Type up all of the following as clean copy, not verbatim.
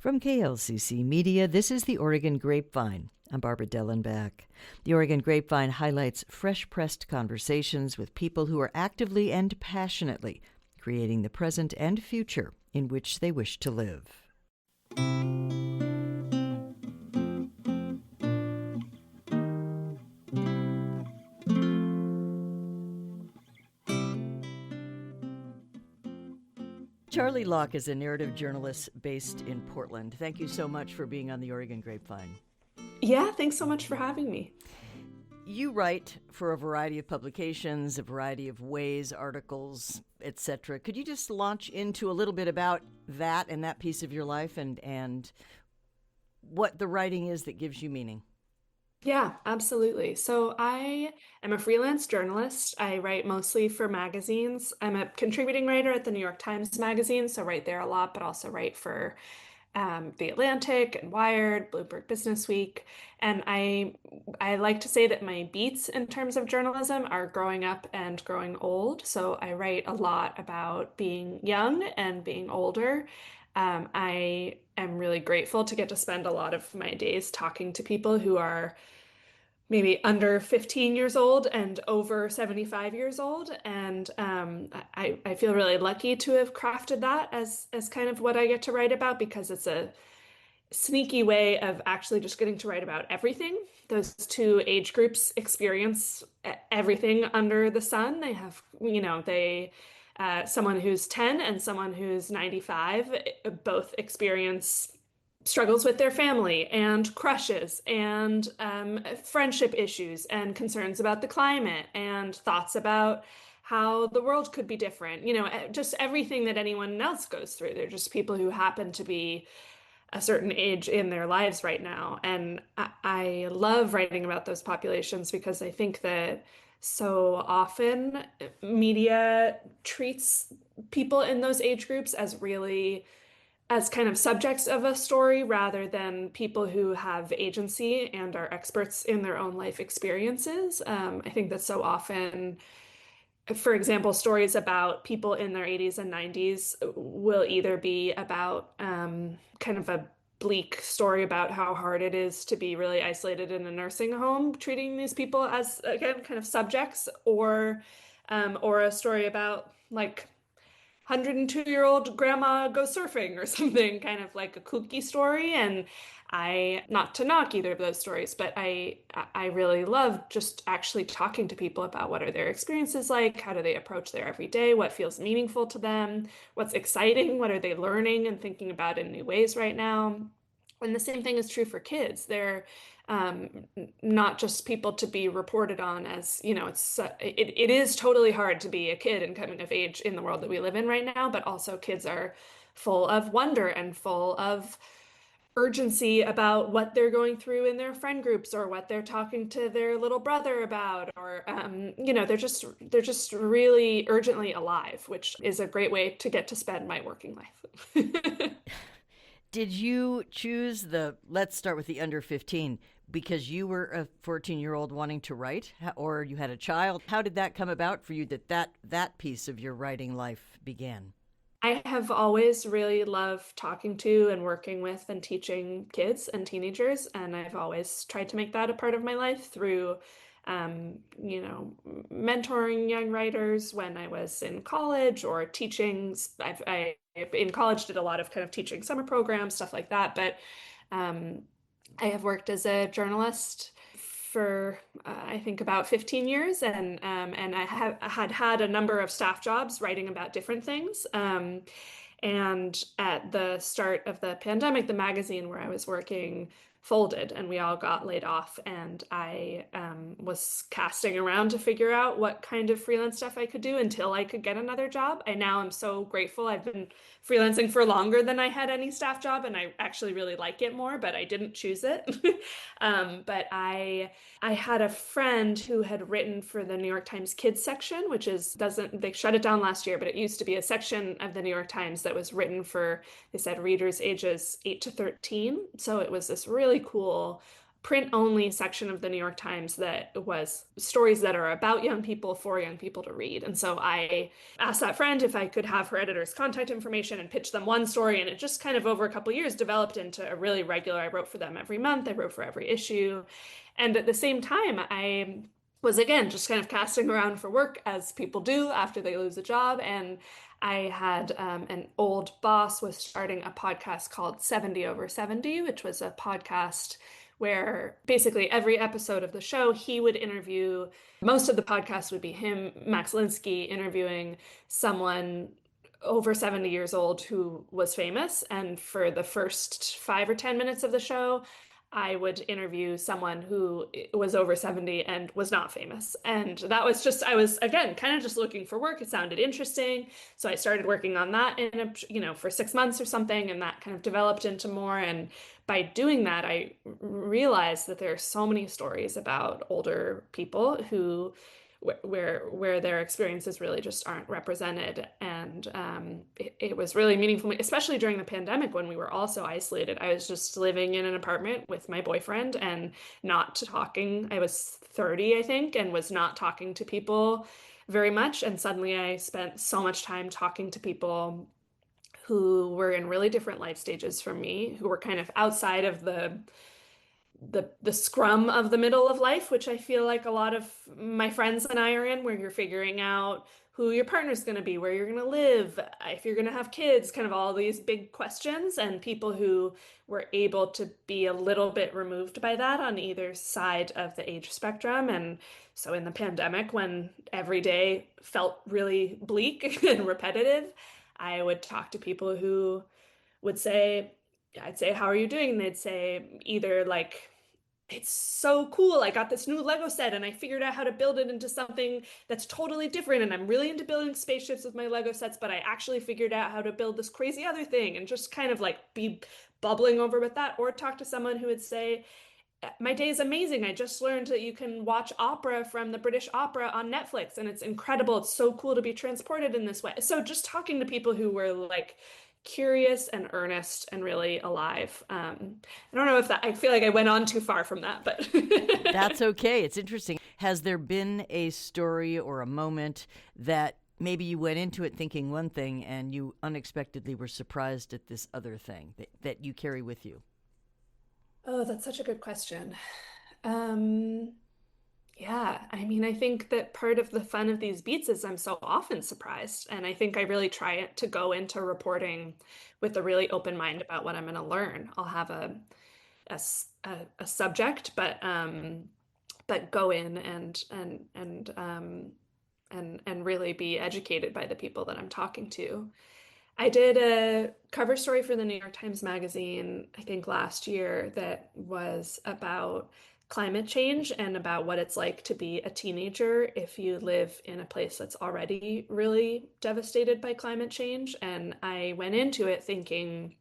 From KLCC Media, this is the Oregon Grapevine. I'm Barbara Dellenback. The Oregon Grapevine highlights fresh-pressed conversations with people who are actively and passionately creating the present and future in which they wish to live. Charley Locke is a narrative journalist based in Portland. Thank you so much for being on the Oregon Grapevine. Yeah, thanks so much for having me. You write for a variety of publications, a variety of ways, articles, etc. Could you just launch into a little bit about that and that piece of your life and what the writing is that gives you meaning? Yeah, absolutely. So I am a freelance journalist. I write mostly for magazines. I'm a contributing writer at the New York Times Magazine, so write there a lot, but also write for The Atlantic and Wired, Bloomberg Business Week. And I like to say that my beats in terms of journalism are growing up and growing old. So I write a lot about being young and being older. I am really grateful to get to spend a lot of my days talking to people who are maybe under 15 years old and over 75 years old. And I feel really lucky to have crafted that as kind of what I get to write about because it's a sneaky way of actually just getting to write about everything. Those two age groups experience everything under the sun. They have, someone who's 10 and someone who's 95 both experience struggles with their family and crushes and friendship issues and concerns about the climate and thoughts about how the world could be different. Just everything that anyone else goes through. They're just people who happen to be a certain age in their lives right now. And I love writing about those populations because I think that so often media treats people in those age groups as kind of subjects of a story rather than people who have agency and are experts in their own life experiences. I think that so often, for example, stories about people in their 80s and 90s will either be about kind of a bleak story about how hard it is to be really isolated in a nursing home, treating these people as, again, kind of subjects, or a story about like 102-year-old grandma goes surfing or something, kind of like a kooky story. And not to knock either of those stories, but I really love just actually talking to people about what are their experiences like, how do they approach their everyday, what feels meaningful to them, what's exciting, what are they learning and thinking about in new ways right now. And the same thing is true for kids. They're not just people to be reported on as, it is totally hard to be a kid and coming of age in the world that we live in right now, but also kids are full of wonder and full of urgency about what they're going through in their friend groups or what they're talking to their little brother about, or they're just really urgently alive, which is a great way to get to spend my working life. Did you choose let's start with the under 15 because you were a 14-year-old wanting to write, or you had a child? How did that come about for you that piece of your writing life began? I have always really loved talking to and working with and teaching kids and teenagers, and I've always tried to make that a part of my life through, mentoring young writers when I was in college or teaching. I in college did a lot of kind of teaching summer programs, stuff like that, but um, I have worked as a journalist for I think about 15 years, and I had a number of staff jobs writing about different things. And at the start of the pandemic, the magazine where I was working folded and we all got laid off. And I was casting around to figure out what kind of freelance stuff I could do until I could get another job. I now am so grateful. I've been freelancing for longer than I had any staff job, and I actually really like it more, but I didn't choose it. But I had a friend who had written for the New York Times Kids section, which is doesn't they shut it down last year, but it used to be a section of the New York Times that was written for, they said, readers ages 8 to 13. So it was this really cool print-only section of the New York Times that was stories that are about young people for young people to read. And so I asked that friend if I could have her editor's contact information and pitch them one story. And it just kind of over a couple of years developed into a really regular, I wrote for them every month, I wrote for every issue. And at the same time, I was again just kind of casting around for work as people do after they lose a job. And I had an old boss was starting a podcast called 70 over 70, which was a podcast where basically every episode of the show, he would interview, most of the podcast would be him, Max Linsky, interviewing someone over 70 years old who was famous. And for the first 5 or 10 minutes of the show, I would interview someone who was over 70 and was not famous. And that was just, I was, again, kind of just looking for work. It sounded interesting. So I started working on that for 6 months or something, and that kind of developed into more. And by doing that, I realized that there are so many stories about older people who where their experiences really just aren't represented. And it was really meaningful, especially during the pandemic when we were all so isolated. I was just living in an apartment with my boyfriend and not talking. I was 30, I think, and was not talking to people very much. And suddenly I spent so much time talking to people who were in really different life stages from me, who were kind of outside of the scrum of the middle of life, which I feel like a lot of my friends and I are in, where you're figuring out who your partner's going to be, where you're going to live, if you're going to have kids, kind of all these big questions, and people who were able to be a little bit removed by that on either side of the age spectrum. And so in the pandemic, when every day felt really bleak and repetitive, I would talk to people who would say, I'd say, how are you doing? And they'd say either like, it's so cool. I got this new Lego set and I figured out how to build it into something that's totally different. And I'm really into building spaceships with my Lego sets, but I actually figured out how to build this crazy other thing, and just kind of like be bubbling over with that. Or talk to someone who would say, my day is amazing. I just learned that you can watch opera from the British Opera on Netflix, and it's incredible. It's so cool to be transported in this way. So just talking to people who were like curious and earnest and really alive. I don't know if that, I feel like I went on too far from that, but That's okay. It's interesting. Has there been a story or a moment that maybe you went into it thinking one thing and you unexpectedly were surprised at this other thing that you carry with you? Oh, that's such a good question. Um, Yeah, I mean, I think that part of the fun of these beats is I'm so often surprised. And I think I really try to go into reporting with a really open mind about what I'm going to learn. I'll have a subject, but go in and really be educated by the people that I'm talking to. I did a cover story for the New York Times Magazine, I think last year, that was about climate change and about what it's like to be a teenager if you live in a place that's already really devastated by climate change. And I went into it thinking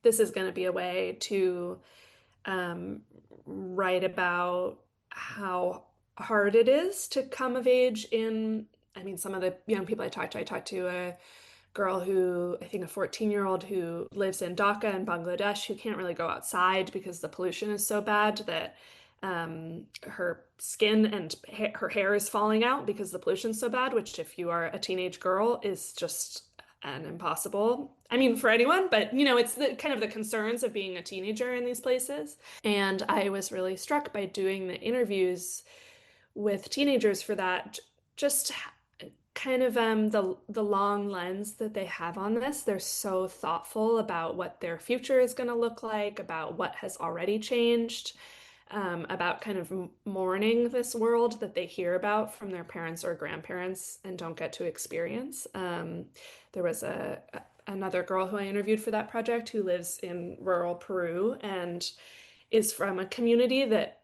this is going to be a way to um, write about how hard it is to come of age in, I mean, some of the young people I talked to a girl who, I think a 14-year-old who lives in Dhaka in Bangladesh, who can't really go outside because the pollution is so bad that her skin and her hair is falling out because the pollution's so bad, which if you are a teenage girl is just an impossible, I mean, for anyone, but it's the kind of the concerns of being a teenager in these places. And I was really struck by doing the interviews with teenagers for that, just kind of the long lens that they have on this. They're so thoughtful about what their future is going to look like, about what has already changed, about kind of mourning this world that they hear about from their parents or grandparents and don't get to experience. There was another girl who I interviewed for that project who lives in rural Peru and is from a community that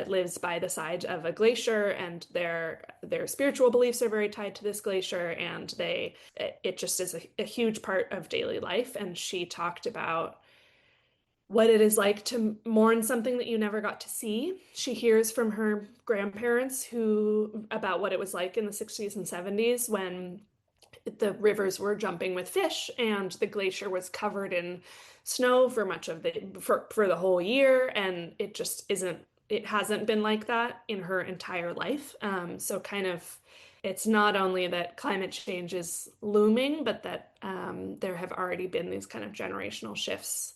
lives by the side of a glacier, and their spiritual beliefs are very tied to this glacier, and it just is a huge part of daily life. And she talked about what it is like to mourn something that you never got to see. She hears from her grandparents about what it was like in the 60s and 70s when the rivers were jumping with fish and the glacier was covered in snow for much of for the whole year, and it just isn't it hasn't been like that in her entire life. So kind of it's not only that climate change is looming, but that there have already been these kind of generational shifts.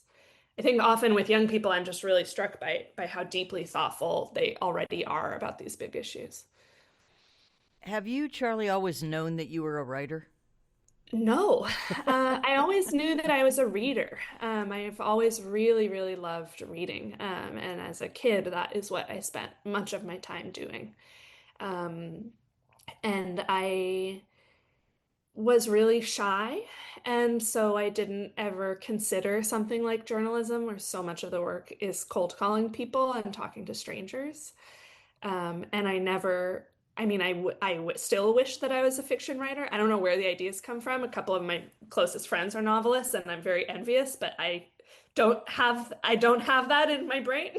I think often with young people, I'm just really struck by how deeply thoughtful they already are about these big issues. Have you, Charlie, always known that you were a writer? No, I always knew that I was a reader. I've always really, really loved reading. And as a kid, that is what I spent much of my time doing. Um, and I was really shy. And so I didn't ever consider something like journalism, where so much of the work is cold calling people and talking to strangers. And I never, I mean, I w still wish that I was a fiction writer. I don't know where the ideas come from. A couple of my closest friends are novelists, and I'm very envious, but I don't have that in my brain.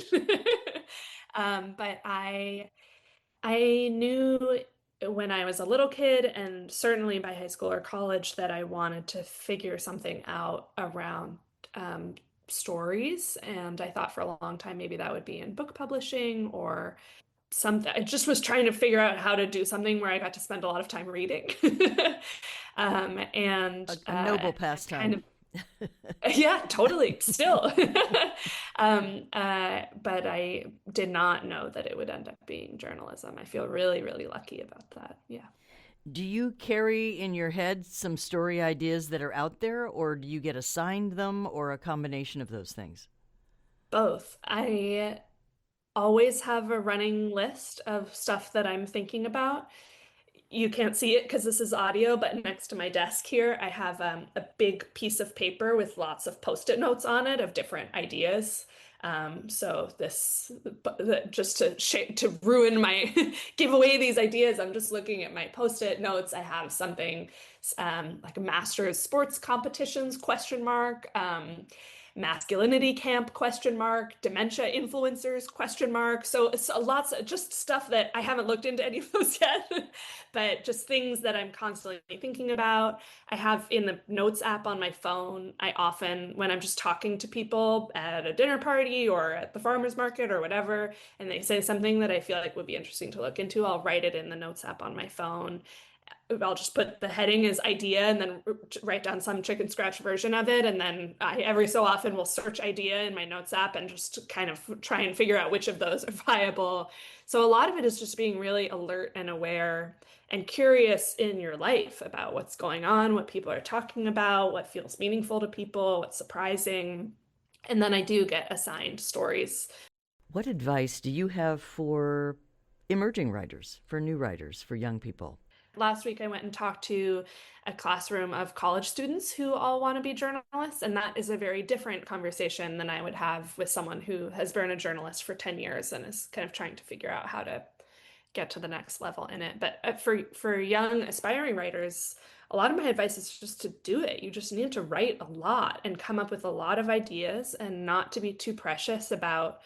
But I knew when I was a little kid, and certainly by high school or college, that I wanted to figure something out around um, stories. And I thought for a long time maybe that would be in book publishing or something. I just was trying to figure out how to do something where I got to spend a lot of time reading. And A noble kind pastime. of yeah, totally. Still. But I did not know that it would end up being journalism. I feel really, really lucky about that. Yeah. Do you carry in your head some story ideas that are out there, or do you get assigned them, or a combination of those things? Both. I always have a running list of stuff that I'm thinking about. You can't see it because this is audio, but next to my desk here, I have a big piece of paper with lots of post-it notes on it of different ideas. So this, just to ruin my, give away these ideas, I'm just looking at my post-it notes. I have something like a master's sports competitions question mark. Masculinity camp question mark, dementia influencers question mark. So it's lots of just stuff that I haven't looked into any of those yet, but just things that I'm constantly thinking about. I have in the notes app on my phone. I often, when I'm just talking to people at a dinner party or at the farmer's market or whatever, and they say something that I feel like would be interesting to look into, I'll write it in the notes app on my phone. I'll just put the heading as idea and then write down some chicken scratch version of it. And then I every so often will search idea in my notes app and just kind of try and figure out which of those are viable. So a lot of it is just being really alert and aware and curious in your life about what's going on, what people are talking about, what feels meaningful to people, what's surprising. And then I do get assigned stories. What advice do you have for emerging writers, for new writers, for young people? Last week, I went and talked to a classroom of college students who all want to be journalists, and that is a very different conversation than I would have with someone who has been a journalist for 10 years and is kind of trying to figure out how to get to the next level in it. But for young aspiring writers, a lot of my advice is just to do it. You just need to write a lot and come up with a lot of ideas and not to be too precious about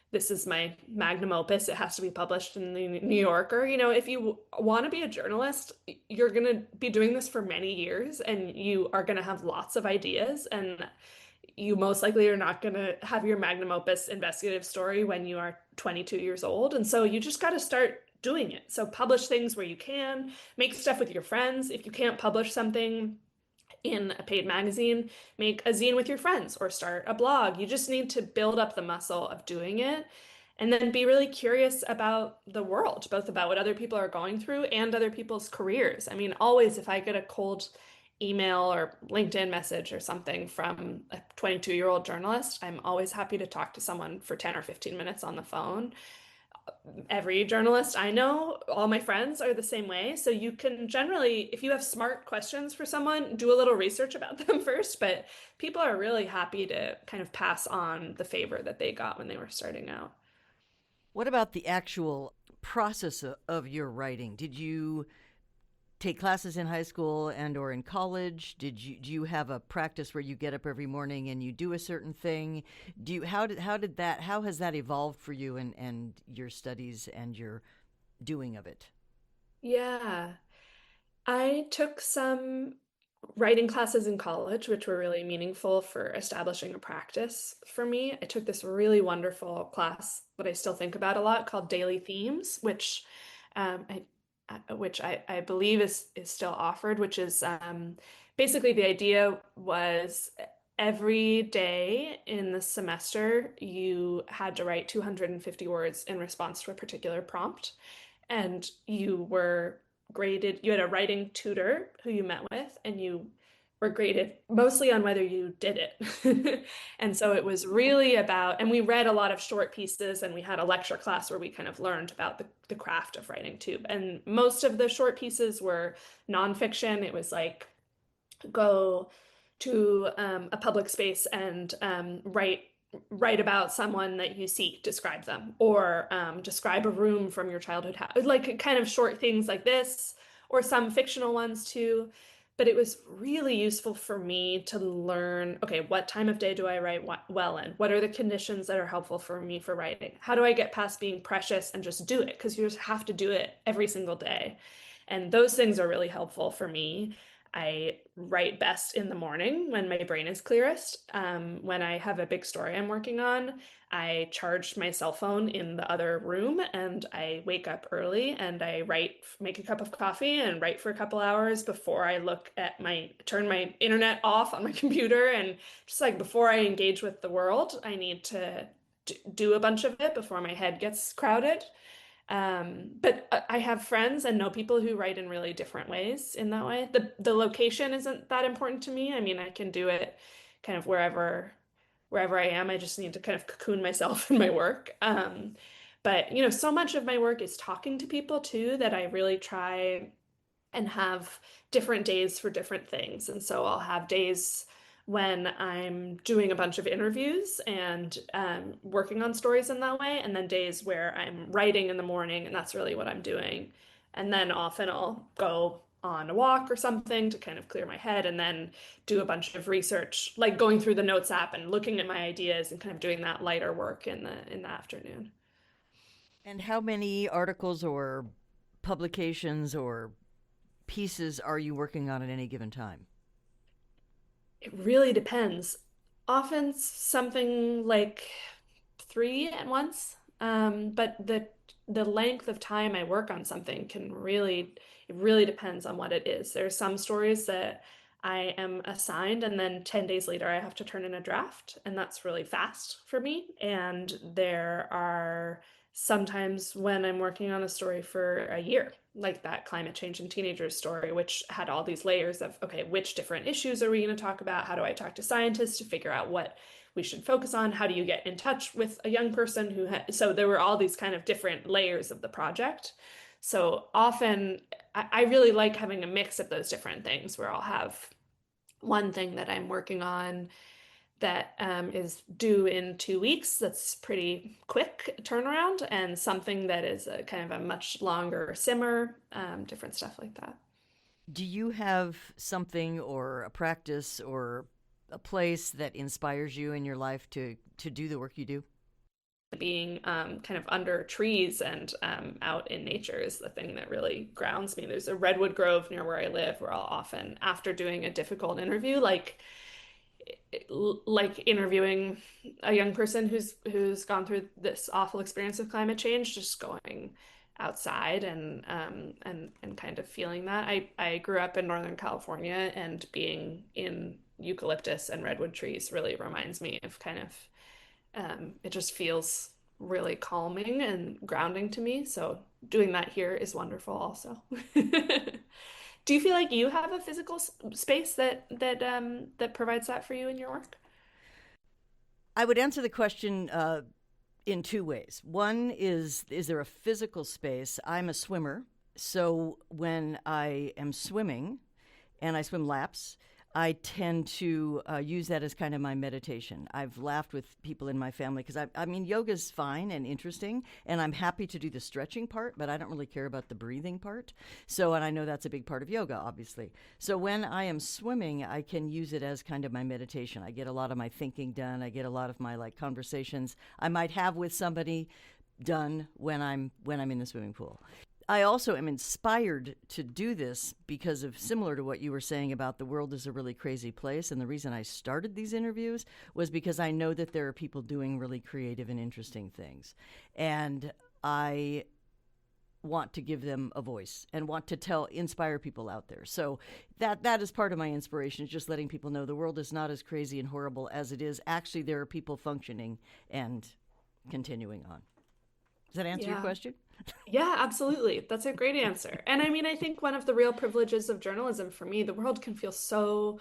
this is my magnum opus. It has to be published in the New Yorker. You know, if you want to be a journalist, you're going to be doing this for many years and you are going to have lots of ideas. And you most likely are not going to have your magnum opus investigative story when you are 22 years old. And so you just got to start doing it. So publish things where you can, make stuff with your friends. If you can't publish something in a paid magazine, make a zine with your friends or start a blog. You just need to build up the muscle of doing it and then be really curious about the world, both about what other people are going through and other people's careers. I mean, always if I get a cold email or LinkedIn message or something from a 22-year-old journalist, I'm always happy to talk to someone for 10 or 15 minutes on the phone. Every journalist I know, all my friends are the same way. So you can generally, if you have smart questions for someone, do a little research about them first. But people are really happy to kind of pass on the favor that they got when they were starting out. What about the actual process of your writing? Did you take classes in high school and or in college? Do you have a practice where you get up every morning and you do a certain thing? How has that evolved for you and your studies and your doing of it? Yeah. I took some writing classes in college, which were really meaningful for establishing a practice for me. I took this really wonderful class that I still think about a lot called Daily Themes, which I believe is still offered, which is basically the idea was every day in the semester you had to write 250 words in response to a particular prompt, and you were graded. You had a writing tutor who you met with, and you were graded mostly on whether you did it. And so it was really about, and we read a lot of short pieces, and we had a lecture class where we kind of learned about the craft of writing too. And most of the short pieces were nonfiction. It was like, go to a public space and write about someone that you see, describe them, or describe a room from your childhood house, like kind of short things like this, or some fictional ones too. But it was really useful for me to learn, okay, what time of day do I write well in? What are the conditions that are helpful for me for writing? How do I get past being precious and just do it? Because you just have to do it every single day. And those things are really helpful for me. I write best in the morning when my brain is clearest. When I have a big story I'm working on, I charge my cell phone in the other room, and I wake up early and I write, make a cup of coffee and write for a couple hours before I turn my internet off on my computer. And just like before I engage with the world, I need to do a bunch of it before my head gets crowded. But I have friends and know people who write in really different ways in that way. The location isn't that important to me. I mean, I can do it kind of wherever I am. I just need to kind of cocoon myself in my work. But so much of my work is talking to people too, that I really try and have different days for different things. And so I'll have days when I'm doing a bunch of interviews and working on stories in that way, and then days where I'm writing in the morning, and that's really what I'm doing. And then often I'll go on a walk or something to kind of clear my head, and then do a bunch of research, like going through the notes app and looking at my ideas and kind of doing that lighter work in the afternoon. And how many articles or publications or pieces are you working on at any given time? It really depends. Often something like three at once. But the length of time I work on something it really depends on what it is. There are some stories that I am assigned, and then 10 days later I have to turn in a draft, and that's really fast for me. And there are sometimes when I'm working on a story for a year, like that climate change and teenagers story, which had all these layers of, okay, which different issues are we going to talk about? How do I talk to scientists to figure out what we should focus on? How do you get in touch with a young person so there were all these kind of different layers of the project. So often I really like having a mix of those different things, where I'll have one thing that I'm working on that is due in 2 weeks. That's pretty quick turnaround, and something that is a kind of a much longer simmer, different stuff like that. Do you have something or a practice or a place that inspires you in your life to do the work you do? Being kind of under trees and out in nature is the thing that really grounds me. There's a redwood grove near where I live, where I'll often, after doing a difficult interview, like interviewing a young person who's gone through this awful experience of climate change, just going outside and kind of feeling that. I grew up in Northern California, and being in eucalyptus and redwood trees really reminds me of kind of it just feels really calming and grounding to me. So doing that here is wonderful also. Do you feel like you have a physical space that provides that for you in your work? I would answer the question in two ways. One is there a physical space? I'm a swimmer, so when I am swimming and I swim laps, I tend to use that as kind of my meditation. I've laughed with people in my family because I mean, yoga's fine and interesting, and I'm happy to do the stretching part, but I don't really care about the breathing part. So, and I know that's a big part of yoga, obviously. So when I am swimming, I can use it as kind of my meditation. I get a lot of my thinking done. I get a lot of my like conversations I might have with somebody done when I'm in the swimming pool. I also am inspired to do this because of, similar to what you were saying about the world is a really crazy place. And the reason I started these interviews was because I know that there are people doing really creative and interesting things. And I want to give them a voice and want to inspire people out there. So that is part of my inspiration, is just letting people know the world is not as crazy and horrible as it is. Actually, there are people functioning and continuing on. Does that answer your question? Yeah, absolutely. That's a great answer. And I mean, I think one of the real privileges of journalism for me, the world can feel so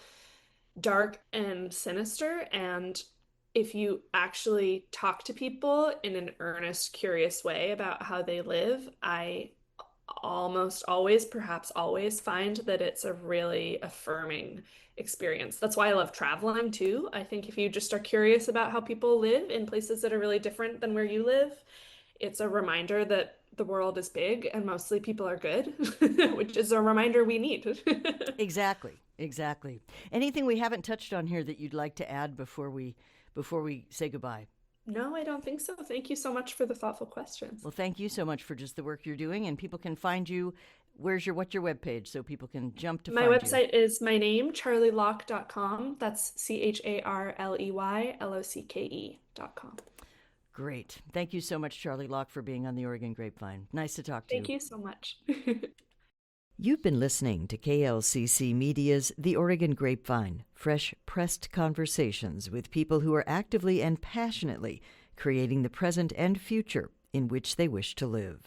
dark and sinister. And if you actually talk to people in an earnest, curious way about how they live, I almost always, perhaps always, find that it's a really affirming experience. That's why I love traveling too. I think if you just are curious about how people live in places that are really different than where you live, it's a reminder that the world is big and mostly people are good, which is a reminder we need. Exactly. Anything we haven't touched on here that you'd like to add before we say goodbye? No, I don't think so. Thank you so much for the thoughtful questions. Well, thank you so much for just the work you're doing, and people can find you. What's your webpage so people can jump to my find you? My website is my name, charleylocke.com. That's CharleyLocké.com. Great. Thank you so much, Charley Locke, for being on the Oregon Grapevine. Nice to talk to you. Thank you so much. You've been listening to KLCC Media's The Oregon Grapevine, fresh pressed conversations with people who are actively and passionately creating the present and future in which they wish to live.